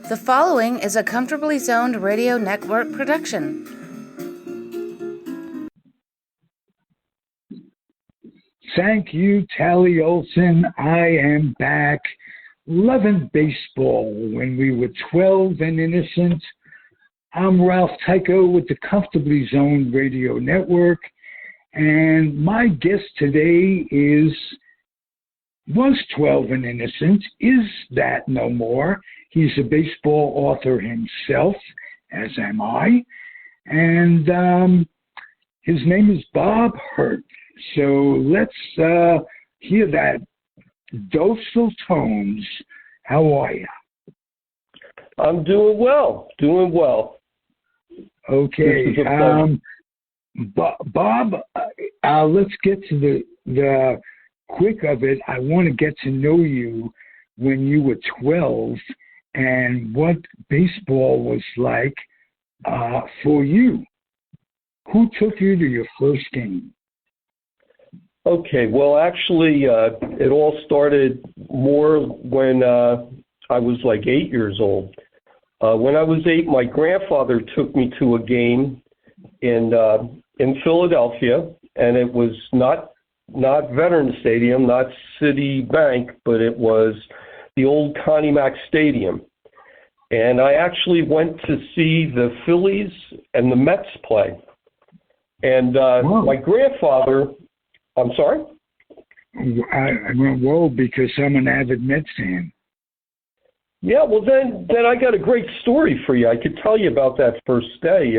The following is a Comfortably Zoned Radio Network production. Thank you, Tally Olson. I am back. Lovin' baseball when we were 12 and innocent. I'm Ralph Tycho with the Comfortably Zoned Radio Network. And my guest today was 12 and innocent, is that no more. He's a baseball author himself, as am I. And his name is Bob Hurte. So let's hear that docile tones. How are you? I'm doing well. Okay. Bob, let's get to the quick of it. I want to get to know you when you were 12 and what baseball was like for you. Who took you to your first game? Okay, well, actually, it all started more when I was like 8 years old. When I was 8, my grandfather took me to a game in Philadelphia, and it was not Veterans Stadium, not Citibank, but it was the old Connie Mack Stadium. And I actually went to see the Phillies and the Mets play. And my grandfather, I'm sorry? I went, whoa, because I'm an avid Mets fan. Yeah, well, then I got a great story for you. I could tell you about that first day.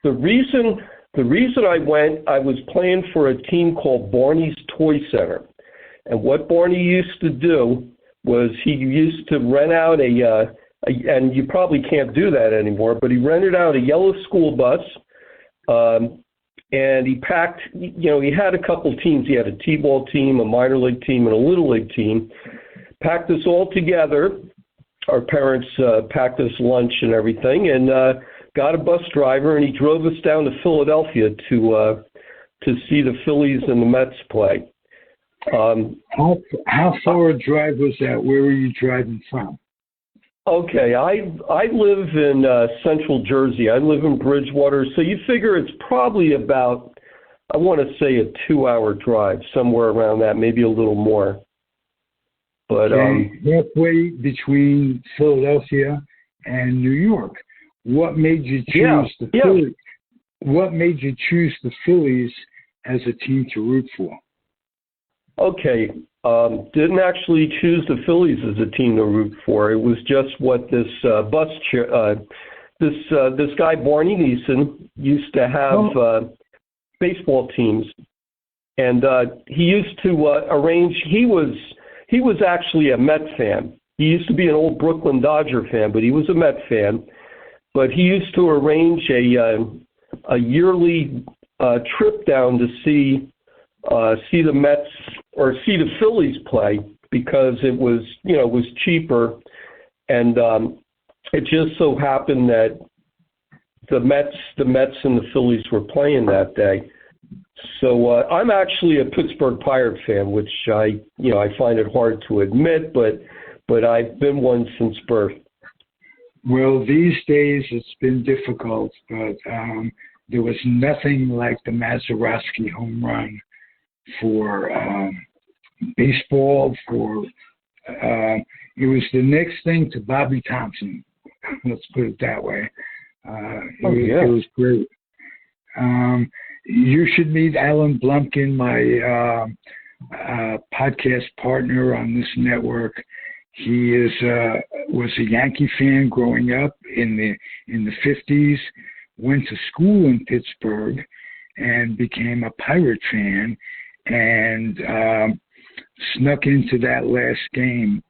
The reason I went, I was playing for a team called Barney's Toy Center. And what Barney used to do was he used to rent out and you probably can't do that anymore, but he rented out a yellow school bus, and he packed, he had a couple teams. He had a T-ball team, a minor league team, and a little league team. Packed us all together. Our parents packed us lunch and everything, and got a bus driver, and he drove us down to Philadelphia to see the Phillies and the Mets play. How far a drive was that? Where were you driving from? Okay, I live in central Jersey. I live in Bridgewater, so you figure it's probably about, I want to say, a 2-hour drive, somewhere around that, maybe a little more. But halfway between Philadelphia and New York. What made you choose the Phillies? What made you choose the Phillies as a team to root for? Okay, didn't actually choose the Phillies as a team to root for. It was just what this this guy Barney Neeson used to have baseball teams, and he used to arrange. He was actually a Met fan. He used to be an old Brooklyn Dodger fan, but he was a Met fan. But he used to arrange a yearly trip down to see the Mets or see the Phillies play because it was cheaper, and it just so happened that the Mets and the Phillies were playing that day. So I'm actually a Pittsburgh Pirate fan, which I find it hard to admit, but I've been one since birth. Well, these days it's been difficult, but there was nothing like the Mazeroski home run for baseball. It was the next thing to Bobby Thompson. Let's put it that way. It was great. You should meet Alan Blumpkin, my podcast partner on this network. He was a Yankee fan growing up in the 50s, went to school in Pittsburgh, and became a Pirate fan, and snuck into that last game.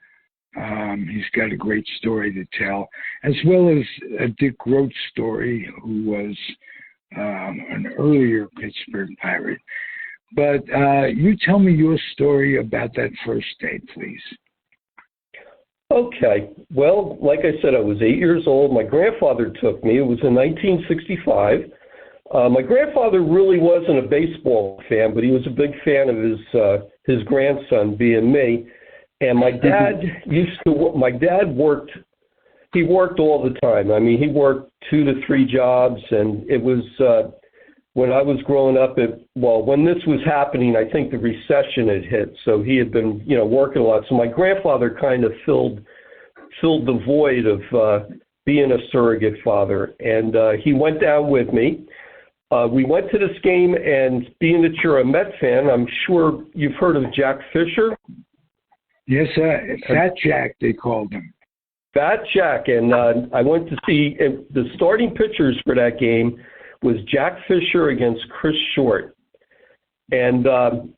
He's got a great story to tell, as well as a Dick Groat story, who was an earlier Pittsburgh Pirate. But you tell me your story about that first day, please. Okay. Well, like I said, I was 8 years old. My grandfather took me. It was in 1965. My grandfather really wasn't a baseball fan, but he was a big fan of his grandson, being me. And my dad worked he worked all the time. I mean, he worked 2 to 3 jobs, and it was when I was growing up. When this was happening, I think the recession had hit, so he had been, working a lot. So my grandfather kind of filled the void of being a surrogate father, and he went down with me. We went to this game, and being that you're a Met fan, I'm sure you've heard of Jack Fisher. Yes, Fat Jack, they called him. Fat Jack, and I went to see the starting pitchers for that game was Jack Fisher against Chris Short. And the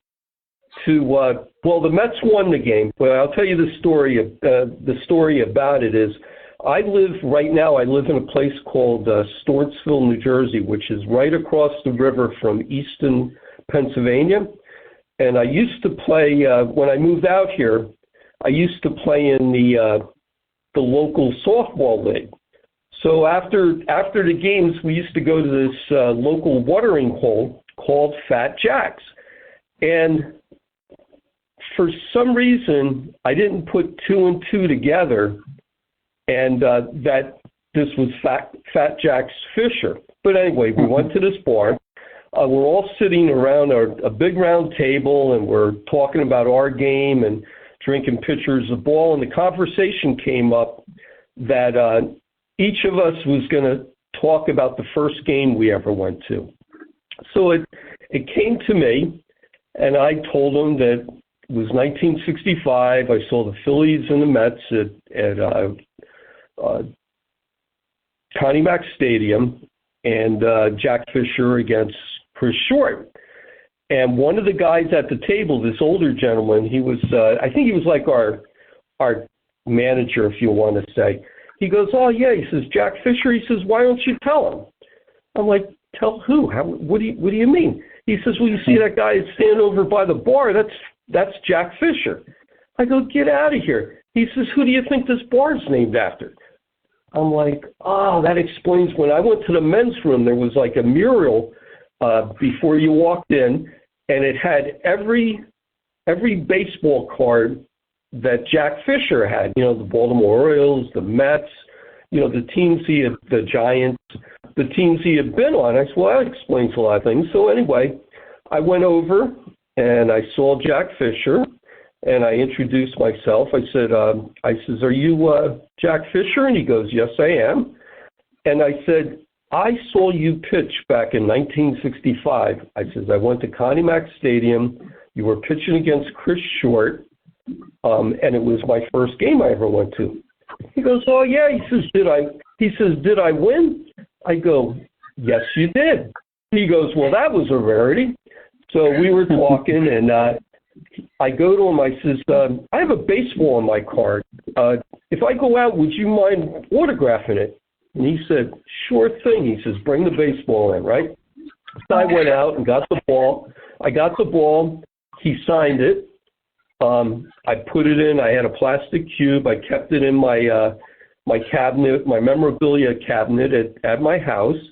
Mets won the game. But I'll tell you the story. The story about it is, I live in a place called Stortsville, New Jersey, which is right across the river from Easton, Pennsylvania. And I used to play, when I moved out here, I used to play in the local softball league. So after the games, we used to go to this local watering hole called Fat Jack's. And for some reason, I didn't put 2 and 2 together, and that this was Fat Jack's Fisher. But anyway, we went to this bar. We're all sitting around a big round table, and we're talking about our game and drinking pitchers of ball. And the conversation came up that each of us was going to talk about the first game we ever went to. So it came to me, and I told him that it was 1965. I saw the Phillies and the Mets at Connie Mack Stadium, and Jack Fisher against Chris Short. And one of the guys at the table, this older gentleman, he was, I think he was like our manager, if you want to say. He goes, "Oh yeah," he says, "Jack Fisher." He says, "Why don't you tell him?" I'm like, "Tell who? What do you mean?" He says, "Well, you see that guy standing over by the bar? That's Jack Fisher." I go, "Get out of here." He says, "Who do you think this bar's named after?" I'm like, "Oh, that explains." When I went to the men's room, there was like a mural before you walked in, and it had every baseball card that Jack Fisher had. The Baltimore Orioles, the Mets, the teams the Giants, the teams he had been on. I said, well, that explains a lot of things. So anyway, I went over and I saw Jack Fisher, and I introduced myself. I said, "Are you Jack Fisher?" And he goes, "Yes, I am." And I said, "I saw you pitch back in 1965. I says, I went to Connie Mack Stadium. You were pitching against Chris Short, and it was my first game I ever went to." He goes, "Oh yeah." He says, "Did I win?" I go, "Yes, you did." He goes, "Well, that was a rarity." So we were talking, and I go to him. I says, "I have a baseball on my card. If I go out, would you mind autographing it?" And he said, "Sure thing." He says, "Bring the baseball in," right? So I went out and got the ball. I got the ball. He signed it. I put it in. I had a plastic cube. I kept it in my cabinet, my memorabilia cabinet at my house.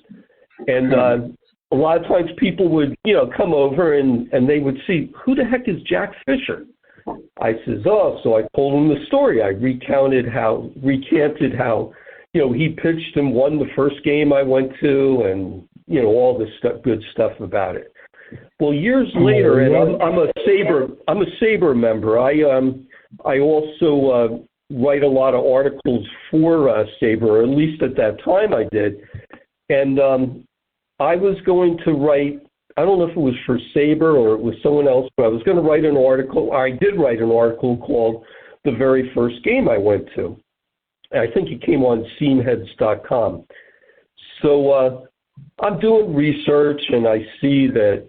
And a lot of times people would, come over and they would see, "Who the heck is Jack Fisher?" I says, "Oh," so I told him the story. I recanted how he pitched and won the first game I went to, and all this good stuff about it. Well, years later, and I'm a Saber member. I also write a lot of articles for Saber, or at least at that time I did. And I was going to write, I don't know if it was for Saber or it was someone else, but I was going to write an article. I did write an article called "The Very First Game I Went to." I think it came on sceneheads.com. So I'm doing research, and I see that,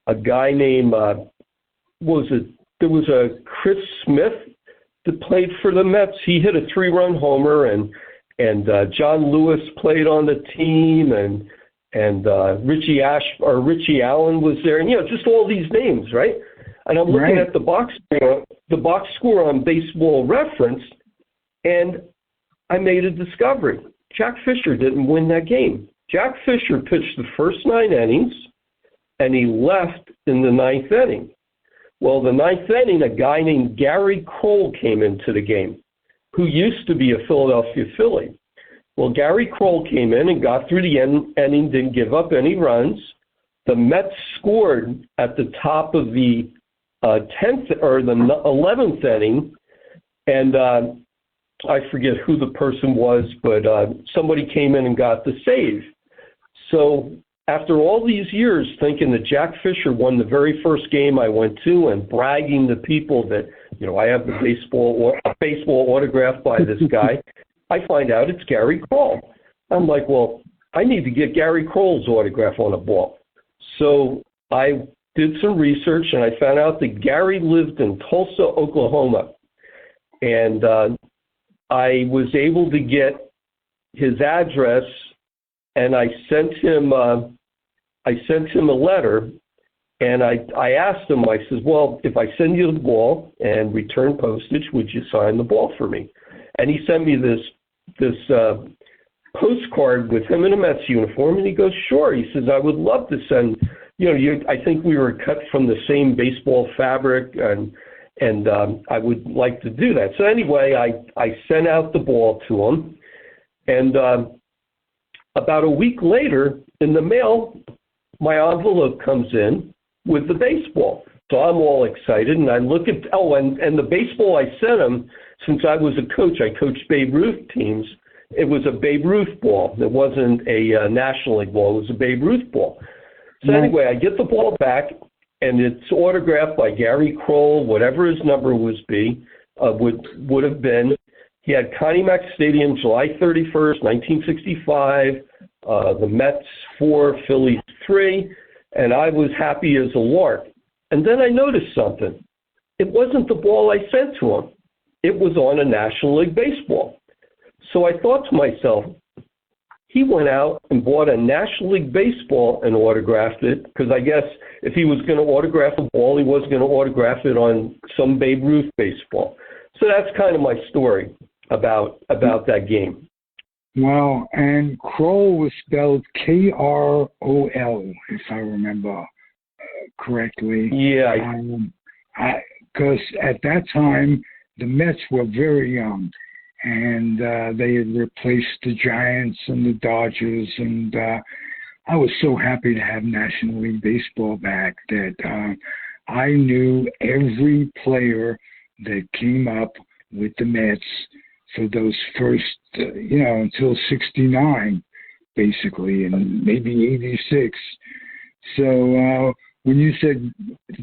a guy named, there was a Chris Smith that played for the Mets. He hit a 3-run homer, and John Lewis played on the team, and Richie Allen was there, and, just all these names, right? And I'm looking at the box score on Baseball Reference, and I made a discovery. Jack Fisher didn't win that game. Jack Fisher pitched the first 9 innings, and he left in the 9th inning. Well, the 9th inning, a guy named Gary Kroll came into the game. who used to be a Philadelphia Philly. Well, Gary Kroll came in and got through the inning, didn't give up any runs. The Mets scored at the top of the 10th or the 11th inning, and I forget who the person was, but somebody came in and got the save. So after all these years thinking that Jack Fisher won the very first game I went to and bragging to people that, you know, I have the baseball autograph by this guy, I find out it's Gary Kroll. I'm like, well, I need to get Gary Kroll's autograph on a ball. So I did some research, and I found out that Gary lived in Tulsa, Oklahoma. And I was able to get his address, and I sent him a letter, and I asked him, I says, well, if I send you the ball and return postage, would you sign the ball for me? And he sent me this postcard with him in a Mets uniform, and he goes, sure. He says, I would love to send, I think we were cut from the same baseball fabric, and I would like to do that. So anyway, I sent out the ball to him, and about a week later, in the mail, my envelope comes in with the baseball. So I'm all excited, and I look at, and the baseball I sent him, since I was a coach, I coached Babe Ruth teams, it was a Babe Ruth ball. It wasn't a National League ball. It was a Babe Ruth ball. So anyway, I get the ball back, and it's autographed by Gary Kroll, whatever his number would have been. He had Connie Mack Stadium, July 31st, 1965, the Mets 4, Phillies 3, and I was happy as a lark. And then I noticed something. It wasn't the ball I sent to him. It was on a National League baseball. So I thought to myself, he went out and bought a National League baseball and autographed it, because I guess if he was going to autograph a ball, he wasn't going to autograph it on some Babe Ruth baseball. So that's kind of my story about that game. Well, and Kroll was spelled Krol, if I remember correctly. Yeah. Because at that time, the Mets were very young, and they had replaced the Giants and the Dodgers, and I was so happy to have National League Baseball back that I knew every player that came up with the Mets for those first, until 69, basically, and maybe 86. So when you said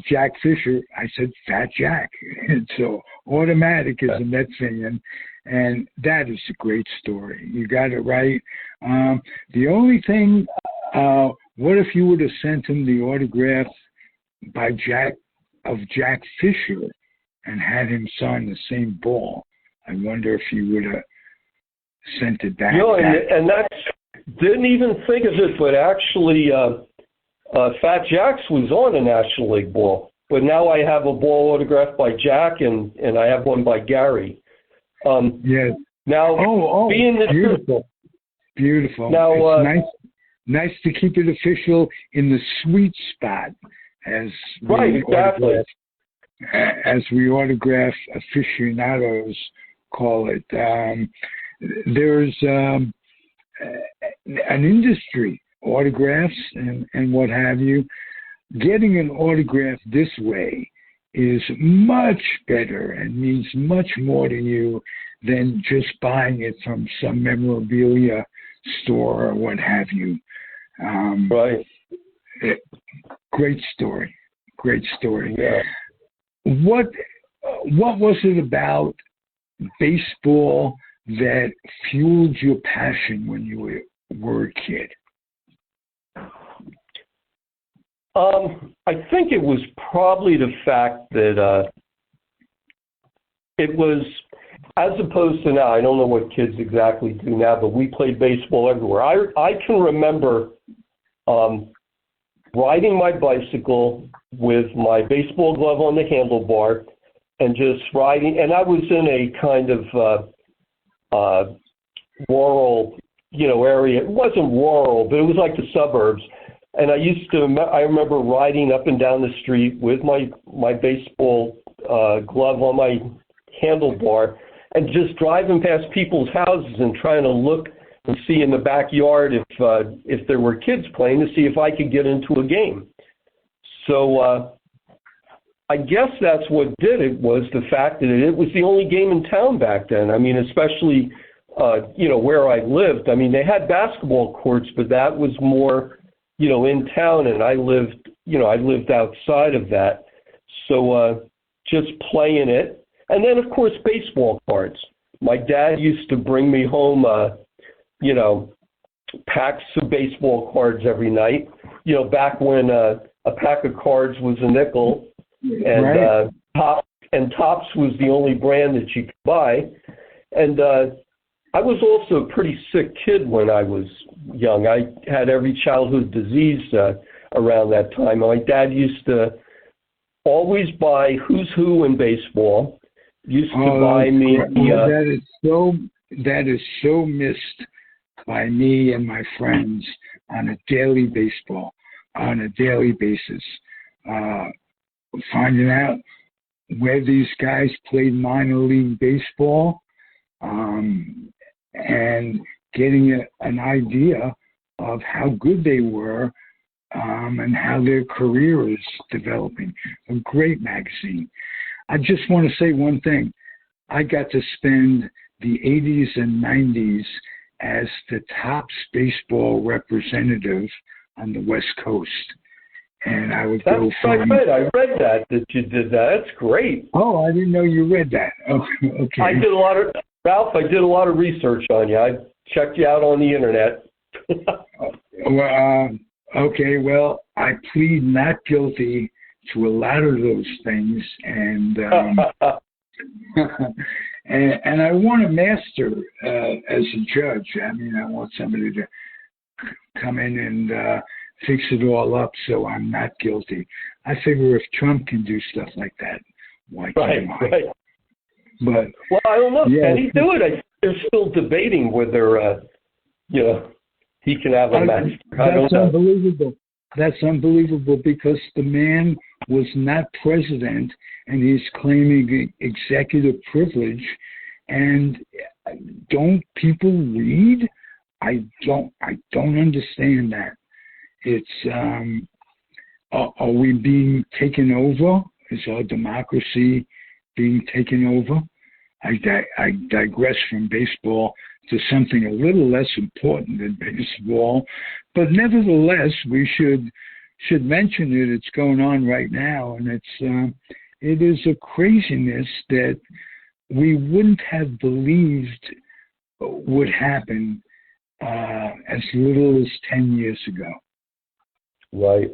Jack Fisher, I said Fat Jack. And so automatic as a Met fan, and that is a great story. You got it right. The only thing, what if you would have sent him the autograph by Jack Fisher and had him sign the same ball? I wonder if you would have sent it back. And that's, didn't even think of it, but actually Fat Jack's was on a National League ball. But now I have a ball autographed by Jack, and I have one by Gary. Yes. Now, being the beautiful. Now, it's nice to keep it official in the sweet spot, as we autograph aficionados call it. There's an industry, autographs and what have you. Getting an autograph this way is much better and means much more to you than just buying it from some memorabilia store or what have you. Right. Great story. Yeah. What was it about baseball that fueled your passion when you were a kid? I think it was probably the fact that it was, as opposed to now, I don't know what kids exactly do now, but we played baseball everywhere. I can remember riding my bicycle with my baseball glove on the handlebar and just riding, and I was in a kind of rural, area. It wasn't rural, but it was like the suburbs. And I remember riding up and down the street with my baseball glove on my handlebar, and just driving past people's houses and trying to look and see in the backyard if there were kids playing to see if I could get into a game. So I guess that's what did it, was the fact that it was the only game in town back then. I mean, especially, where I lived. I mean, they had basketball courts, but that was more, in town, and I lived outside of that. So just playing it. And then, of course, baseball cards. My dad used to bring me home, packs of baseball cards every night, back when a pack of cards was a nickel. And right. Topps was the only brand that you could buy. And I was also a pretty sick kid when I was young. I had every childhood disease around that time. My dad used to always buy Who's Who in baseball. Used to buy me. That is so missed by me and my friends on a daily basis. Finding out where these guys played minor league baseball, and getting an idea of how good they were, and how their career is developing. A great magazine. I just want to say one thing. I got to spend the 80s and 90s as the Topps baseball representative on the West Coast. And I would go from... I read that you did that. That's great. Oh, I didn't know you read that. Oh, okay. Ralph, I did a lot of research on you. I checked you out on the internet. Okay, well, I plead not guilty to a lot of those things, and and I want a master as a judge. I mean, I want somebody to come in and fix it all up so I'm not guilty. I figure if Trump can do stuff like that, why can't I? Right. But, well, I don't know. Yeah, can he do it? I think they're still debating whether, he can have a match. That's unbelievable. That's unbelievable because the man was not president and he's claiming executive privilege. And don't people read? I don't understand that. It's, are we being taken over? Is our democracy being taken over? I digress from baseball to something a little less important than baseball, but nevertheless, we should mention it. It's going on right now, and it is a craziness that we wouldn't have believed would happen as little as 10 years ago. Right.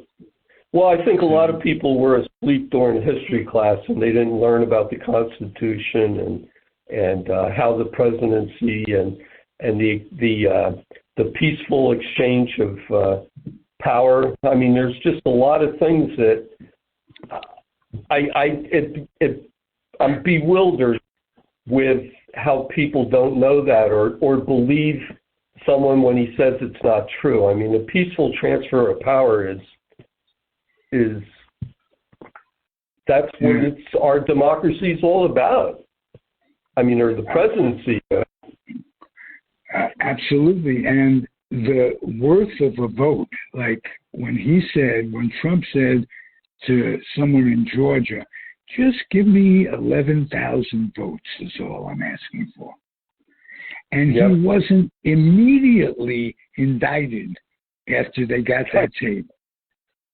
Well, I think a lot of people were asleep during history class and they didn't learn about the Constitution and how the presidency and the peaceful exchange of power. I mean, there's just a lot of things that I'm bewildered with how people don't know that or believe someone when he says it's not true. I mean, the peaceful transfer of power is that's what our democracy is all about. I mean, or the presidency. Absolutely. And the worth of a vote, like when Trump said to someone in Georgia, just give me 11,000 votes is all I'm asking for. And he wasn't immediately indicted after they got that tape.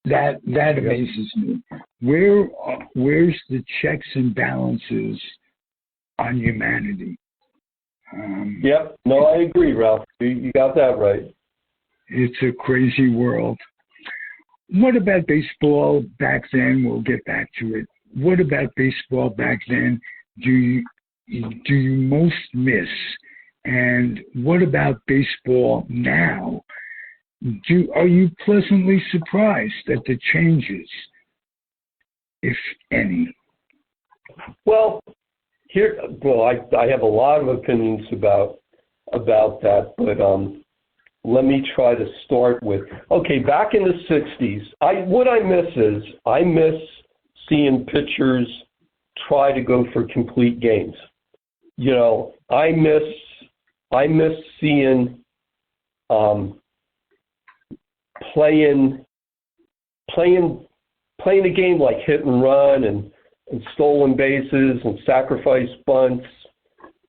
That amazes me. Where's the checks and balances on humanity? No, I agree, Ralph. You got that right. It's a crazy world. What about baseball back then? We'll get back to it. What about baseball back then do you most miss? And what about baseball now? Are you pleasantly surprised at the changes, if any? Well, I have a lot of opinions about that, but let me try to start with, back in the 60s, what I miss seeing pitchers try to go for complete games. you know, I miss seeing playing a game like hit and run and stolen bases and sacrifice bunts.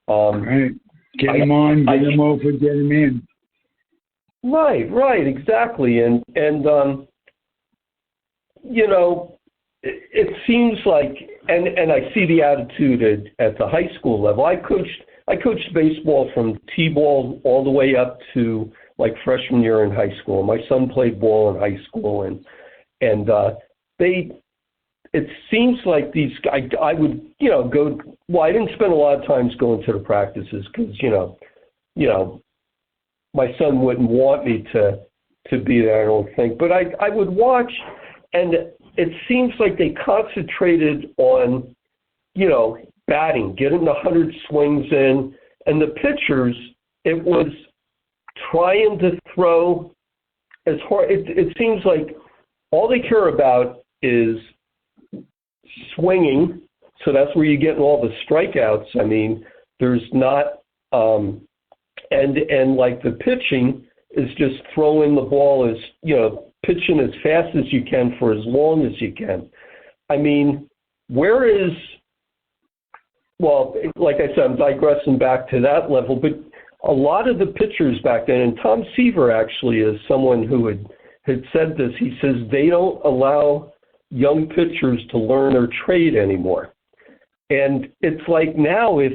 Right. Get them on, get them over, get them in. Right, exactly. And you know, it seems like, and I see the attitude at the high school level. I coached baseball from T-ball all the way up to like freshman year in high school. My son played ball in high school, and it seems like these, I would, you know, go, well, I didn't spend a lot of times going to the practices because, you know, my son wouldn't want me to be there, I don't think. But I would watch, and it seems like they concentrated on, you know, batting, getting the 100 swings in, and the pitchers, it was trying to throw as hard. It seems like all they care about is swinging, so that's where you get all the strikeouts. I mean, there's not, and like the pitching is just throwing the ball as, you know, pitching as fast as you can for as long as you can. I mean, where is, well, like I said, I'm digressing back to that level, but a lot of the pitchers back then, and Tom Seaver actually is someone who had said this, he says they don't allow young pitchers to learn their trade anymore. And it's like now if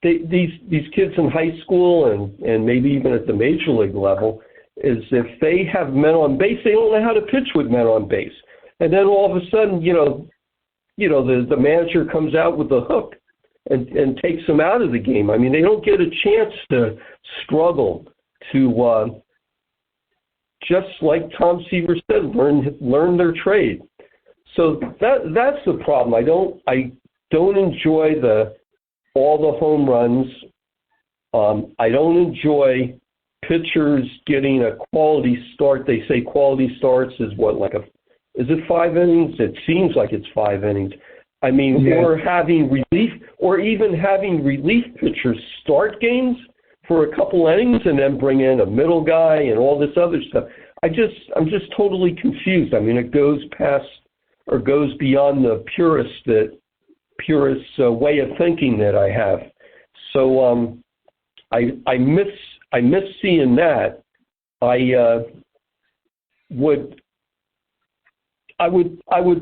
these kids in high school and maybe even at the major league level, is if they have men on base, they don't know how to pitch with men on base. And then all of a sudden, you know, the manager comes out with the hook and takes them out of the game. I mean, they don't get a chance to struggle to, just like Tom Seaver said, learn their trade. So that's the problem. I don't enjoy all the home runs. I don't enjoy pitchers getting a quality start. They say quality starts is what, like is it 5 innings? It seems like it's 5 innings. I mean, yeah. or even having relief pitchers start games for a couple innings and then bring in a middle guy and all this other stuff. I'm just totally confused. I mean, it goes past or goes beyond the purist way of thinking that I have. So I miss seeing that. I would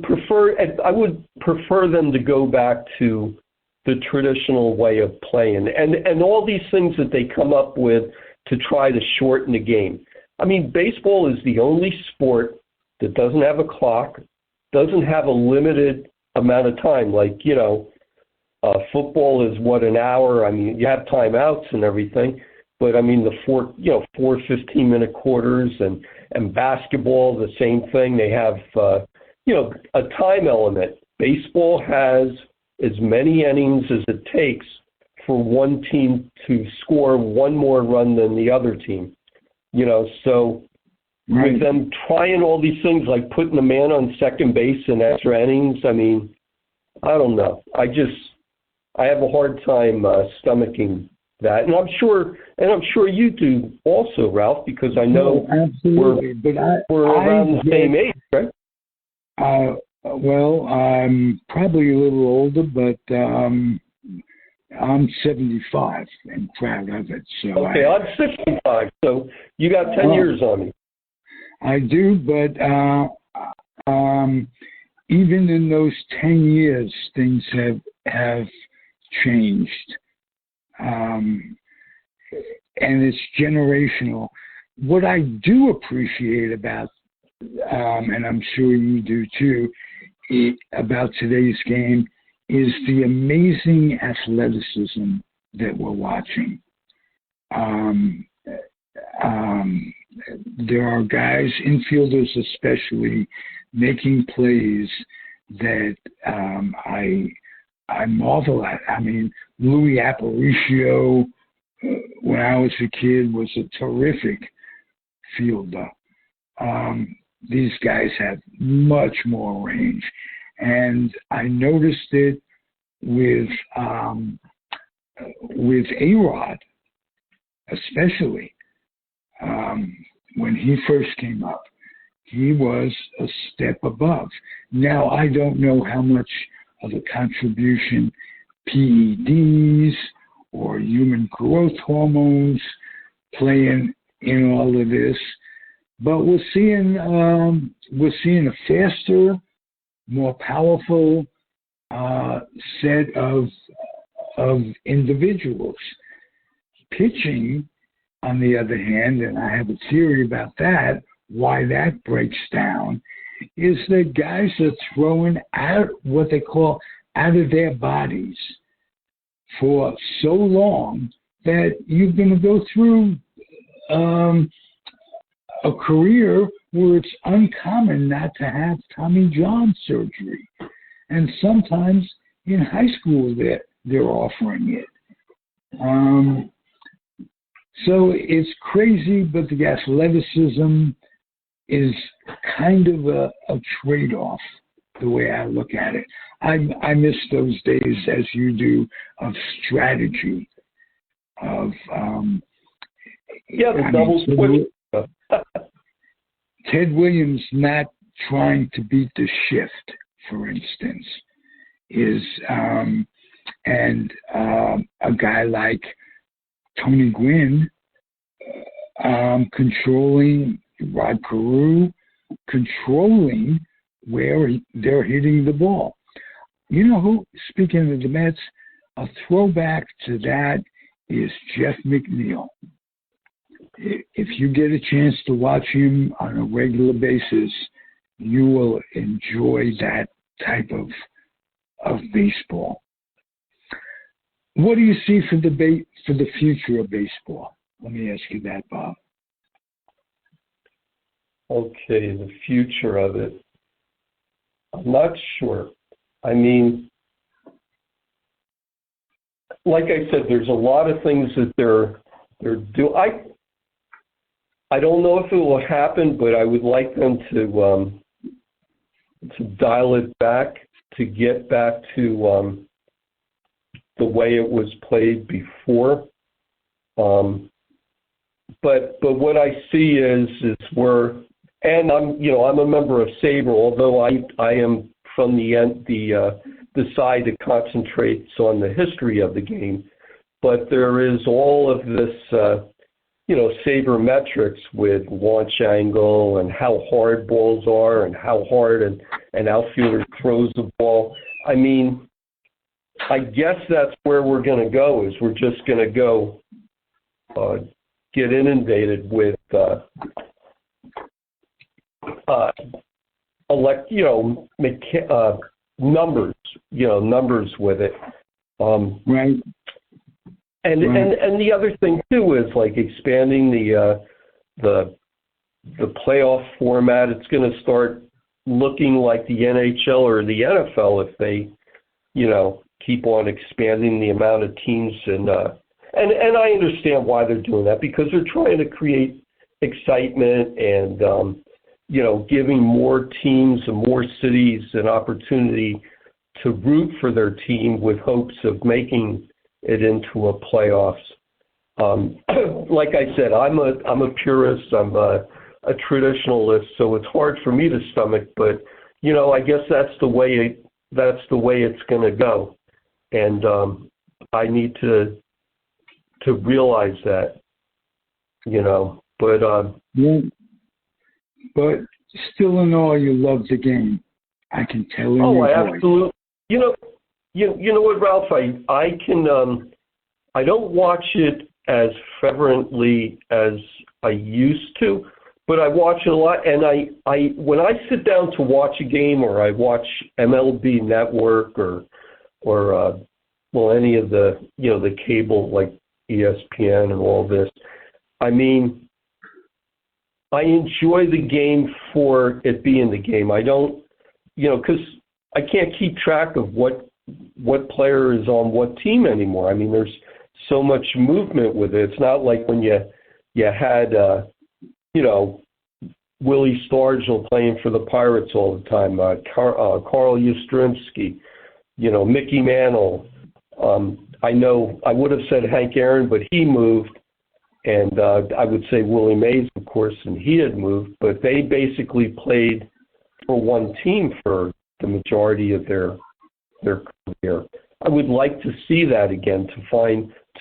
prefer them to go back to the traditional way of playing and all these things that they come up with to try to shorten the game. I mean, baseball is the only sport that doesn't have a clock, doesn't have a limited amount of time. Like, you know, football is an hour. I mean, you have timeouts and everything, but I mean the four 15-minute quarters and basketball, the same thing. They have, a time element. Baseball has as many innings as it takes for one team to score one more run than the other team. You know, so right. With them trying all these things like putting a man on second base in extra innings, I mean, I don't know. I have a hard time stomaching that, and I'm sure you do also, Ralph, because I know we're around the same age, right? Well, I'm probably a little older, but I'm 75 and proud of it. So okay, I'm 65, so you got 10 years on me. I do, but even in those 10 years, things have changed. And it's generational. What I do appreciate about, and I'm sure you do too, about today's game is the amazing athleticism that we're watching. There are guys, infielders especially, making plays that I marvel at. I mean, Louis Aparicio, when I was a kid, was a terrific fielder. These guys have much more range. And I noticed it with with A-Rod, especially when he first came up, he was a step above. Now, I don't know how much of a contribution PEDs or human growth hormones play in all of this, but we're seeing a faster, more powerful set of individuals. Pitching, on the other hand, and I have a theory about that, why that breaks down, is that guys are throwing out what they call out of their bodies for so long that you're going to go through a career where it's uncommon not to have Tommy John surgery. And sometimes in high school they're offering it. So it's crazy, but the athleticism is kind of a trade-off, the way I look at it. I miss those days, as you do, of strategy, of the double switch. Ted Williams not trying to beat the shift, for instance, is and a guy like Tony Gwynn controlling Rod Carew, controlling where they're hitting the ball. You know who, speaking of the Mets, a throwback to that is Jeff McNeil. If you get a chance to watch him on a regular basis, you will enjoy that type of baseball. What do you see for the future of baseball? Let me ask you that, Bob. Okay, the future of it. I'm not sure. I mean, like I said, there's a lot of things that they're doing. I don't know if it will happen, but I would like them to dial it back, to get back to the way it was played before. But what I see is and I'm a member of SABR, although I am from the side that concentrates on the history of the game. But there is all of this, sabermetrics with launch angle and how hard balls are and how hard an outfielder throws the ball. I mean, I guess that's where we're going to go, is we're just going to go get inundated with numbers with it. Right. And the other thing too is like expanding the playoff format. It's going to start looking like the NHL or the NFL if they, keep on expanding the amount of teams and I understand why they're doing that, because they're trying to create excitement and giving more teams and more cities an opportunity to root for their team with hopes of making it into a playoffs. Like I said, I'm a purist. I'm a traditionalist, so it's hard for me to stomach. But I guess that's the way it's going to go, and I need to realize that. But still, in all, you love the game. I can tell in your voice. Absolutely. You know what, Ralph? I can. I don't watch it as fervently as I used to, but I watch it a lot. And I when I sit down to watch a game, or I watch MLB Network, or any of the the cable like ESPN and all this. I mean, I enjoy the game for it being the game. I don't, because I can't keep track of what player is on what team anymore. I mean, there's so much movement with it. It's not like when you had, Willie Stargell playing for the Pirates all the time, Carl Yastrzemski, Mickey Mantle. I know I would have said Hank Aaron, but he moved. And I would say Willie Mays, of course, and he had moved. But they basically played for one team for the majority of their career. I would like to see that again,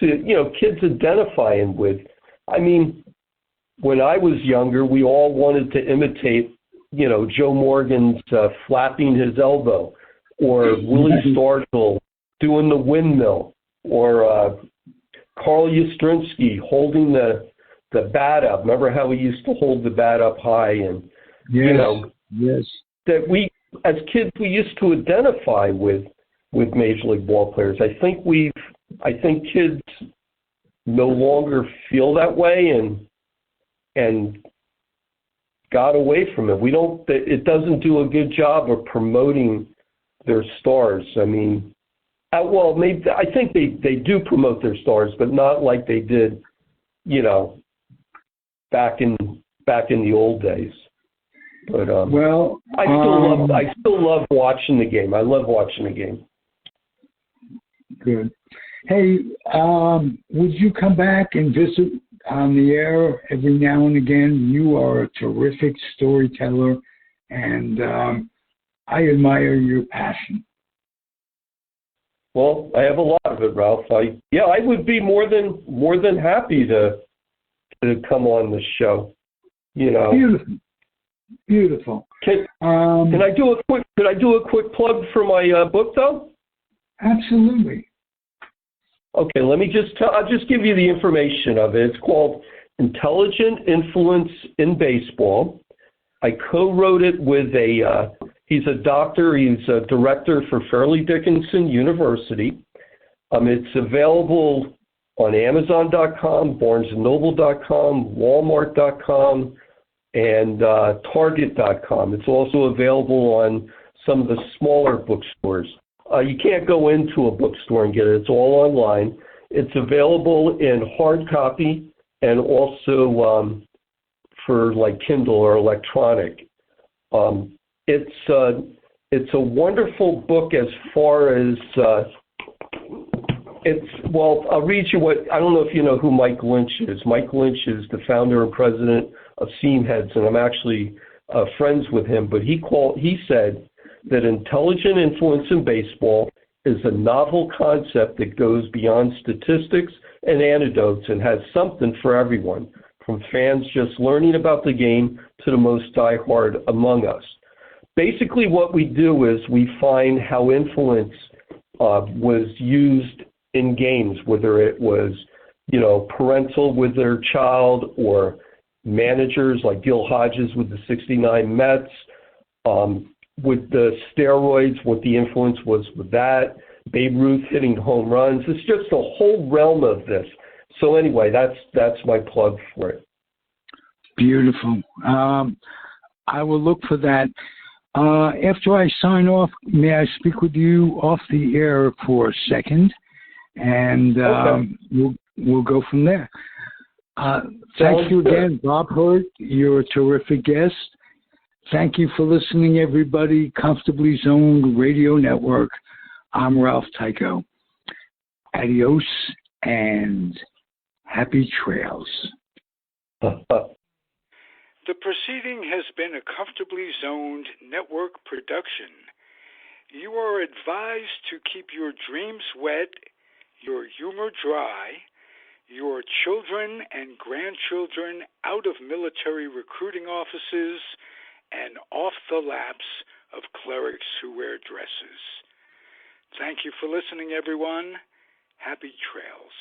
kids identifying with. I mean, when I was younger, we all wanted to imitate, Joe Morgan's flapping his elbow, or Willie Stargell doing the windmill, or Carl Yastrzemski holding the bat up. Remember how he used to hold the bat up high, and yes, that we as kids we used to identify with Major League ball players. I think kids no longer feel that way and got away from it. It doesn't do a good job of promoting their stars. I mean, maybe I think they do promote their stars, but not like they did, back in the old days. But I still love watching the game. I love watching the game. Good. Hey, would you come back and visit on the air every now and again? You are a terrific storyteller, and I admire your passion. Well, I have a lot of it, Ralph. I would be more than happy to come on this show. Beautiful. Can I do a quick plug for my book, though? Absolutely. Okay, I'll just give you the information of it. It's called Intelligent Influence in Baseball. I co-wrote it with he's a doctor, he's a director for Fairleigh Dickinson University. It's available on Amazon.com, BarnesandNoble.com, Walmart.com, and Target.com. It's also available on some of the smaller bookstores. You can't go into a bookstore and get it. It's all online. It's available in hard copy and also for like Kindle or electronic. It's a wonderful book as far as I'll read you I don't know if you know who Mike Lynch is. Mike Lynch is the founder and president of Seamheads, and I'm actually friends with him. But he said that intelligent influence in baseball is a novel concept that goes beyond statistics and anecdotes and has something for everyone, from fans just learning about the game to the most diehard among us. Basically what we do is we find how influence was used in games, whether it was, parental with their child or managers like Gil Hodges with the 69 Mets, with the steroids, what the influence was with that, Babe Ruth hitting home runs. It's just a whole realm of this. So anyway, that's my plug for it. Beautiful. I will look for that. After I sign off, may I speak with you off the air for a second? And okay. We'll go from there. Thank you again, Bob Hurte. You're a terrific guest. Thank you for listening, everybody. Comfortably Zoned Radio Network. I'm Ralph Tycho. Adios and happy trails. The proceeding has been a Comfortably Zoned Network production. You are advised to keep your dreams wet, your humor dry, your children and grandchildren out of military recruiting offices and off the laps of clerics who wear dresses. Thank you for listening, everyone. Happy trails.